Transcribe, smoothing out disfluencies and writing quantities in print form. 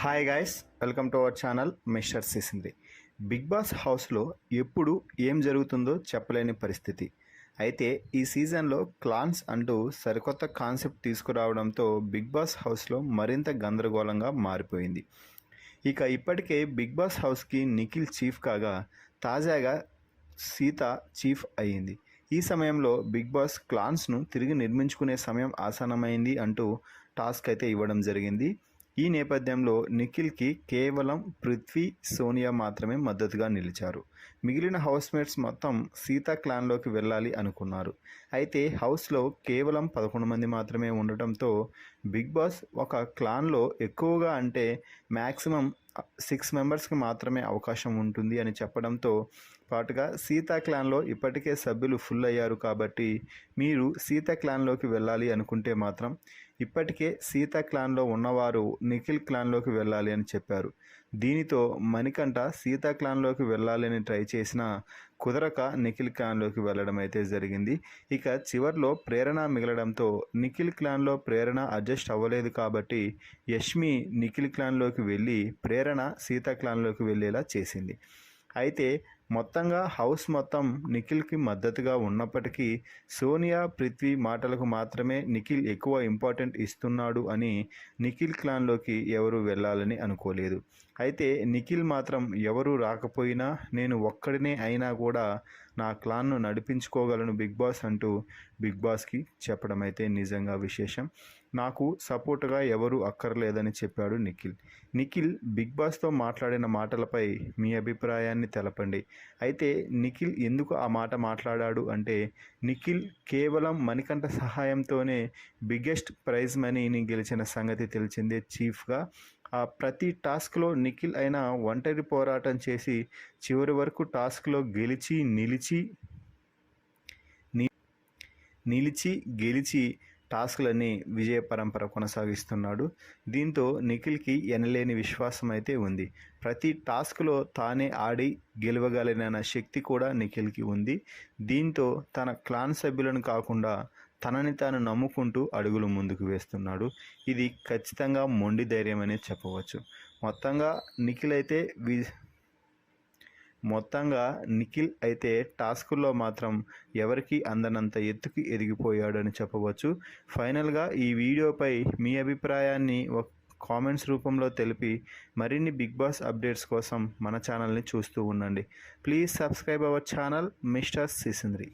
Hi guys, welcome to our channel mister Sisindri. Big boss హౌస్లో ఎప్పుడు ఏం జరుగుతుందో చెప్పలేని పరిస్థితి. అయితే ఈ సీజన్లో క్లాన్స్ అంటూ సరికొత్త కాన్సెప్ట్ తీసుకురావడంతో బిగ్ బాస్ హౌస్లో మరింత గందరగోళంగా మారిపోయింది. ఇక ఇప్పటికే బిగ్ బాస్ హౌస్కి నిఖిల్ చీఫ్ కాగా తాజాగా సీత చీఫ్ అయ్యింది. ఈ సమయంలో బిగ్ బాస్ క్లాన్స్ను తిరిగి నిర్మించుకునే సమయం ఆసన్నమైంది అంటూ టాస్క్ అయితే ఇవ్వడం జరిగింది. ఈ నేపథ్యంలో నిఖిల్కి కేవలం పృథ్వీ, సోనియా మాత్రమే మద్దతుగా నిలిచారు. మిగిలిన హౌస్మేట్స్ మొత్తం సీతా క్లాన్లోకి వెళ్ళాలి అనుకున్నారు. అయితే హౌస్లో కేవలం 11 మంది మాత్రమే ఉండటంతో బిగ్ బాస్ ఒక క్లాన్లో ఎక్కువగా అంటే మ్యాక్సిమం 6 మెంబర్స్కి మాత్రమే అవకాశం ఉంటుంది అని చెప్పడంతో పాటుగా సీతా క్లాన్లో ఇప్పటికే సభ్యులు ఫుల్ అయ్యారు కాబట్టి మీరు సీతా క్లాన్లోకి వెళ్ళాలి అనుకుంటే మాత్రం ఇప్పటికే సీతా క్లాన్లో ఉన్నవారు నిఖిల్ క్లాన్లోకి వెళ్ళాలి అని చెప్పారు. దీనితో మణికంఠ సీతా క్లాన్లోకి వెళ్ళాలని ట్రై చేసినా కుదరక నిఖిల్ క్లాన్లోకి వెళ్ళడం అయితే జరిగింది. ఇక చివర్లో ప్రేరణ మిగలడంతో నిఖిల్ క్లాన్లో ప్రేరణ అడ్జస్ట్ అవ్వలేదు కాబట్టి యష్మి నిఖిల్ క్లాన్లోకి వెళ్ళి ప్రేరణ సీతా క్లాన్లోకి వెళ్ళేలా చేసింది. అయితే మొత్తంగా హౌస్ మొత్తం నిఖిల్కి మద్దతుగా ఉన్నప్పటికీ సోనియా, పృథ్వీ మాటలకు మాత్రమే నిఖిల్ ఎక్కువ ఇంపార్టెంట్ ఇస్తున్నాడు అని నిఖిల్ క్లాన్లోకి ఎవరు వెళ్ళాలని అనుకోలేదు. అయితే నిఖిల్ మాత్రం ఎవరు రాకపోయినా నేను ఒక్కడినే అయినా కూడా నా క్లాన్ను నడిపించుకోగలను బిగ్ బాస్ అంటూ బిగ్ బాస్కి చెప్పడం అయితే నిజంగా విశేషం. నాకు సపోర్టుగా ఎవరు అక్కర్లేదని చెప్పాడు నిఖిల్. నిఖిల్ బిగ్ బాస్తో మాట్లాడిన మాటలపై మీ అభిప్రాయాన్ని తెలపండి. అయితే నిఖిల్ ఎందుకు ఆ మాట మాట్లాడాడు అంటే నిఖిల్ కేవలం మణికంఠ సహాయంతోనే బిగ్గెస్ట్ ప్రైజ్ మనీని గెలిచిన సంగతి తెలిసిందే చీఫ్గా. ఆ ప్రతి టాస్క్లో నిఖిల్ అయినా ఒంటరి పోరాటం చేసి చివరి వరకు టాస్క్లో గెలిచి టాస్క్లన్నీ విజయ పరంపర కొనసాగిస్తున్నాడు. దీంతో నిఖిల్కి ఎనలేని విశ్వాసం అయితే ఉంది. ప్రతి టాస్క్లో తానే ఆడి గెలవగలిగిన శక్తి కూడా నిఖిల్కి ఉంది. దీంతో తన క్లాన్ సభ్యులను కాకుండా తనని తాను నమ్ముకుంటూ అడుగులు ముందుకు వేస్తున్నాడు. ఇది ఖచ్చితంగా మొండి ధైర్యం అనే చెప్పవచ్చు. మొత్తంగా నిఖిల్ అయితే టాస్కుల్లో మాత్రం ఎవరికి అందనంత ఎత్తుకి ఎదిగిపోయాడని చెప్పవచ్చు. ఫైనల్గా ఈ వీడియోపై మీ అభిప్రాయాన్ని కామెంట్స్ రూపంలో తెలిపి మరిన్ని బిగ్ బాస్ అప్డేట్స్ కోసం మన ఛానల్ని చూస్తూ ఉండండి. Please subscribe our channel mister సిసింద్రి.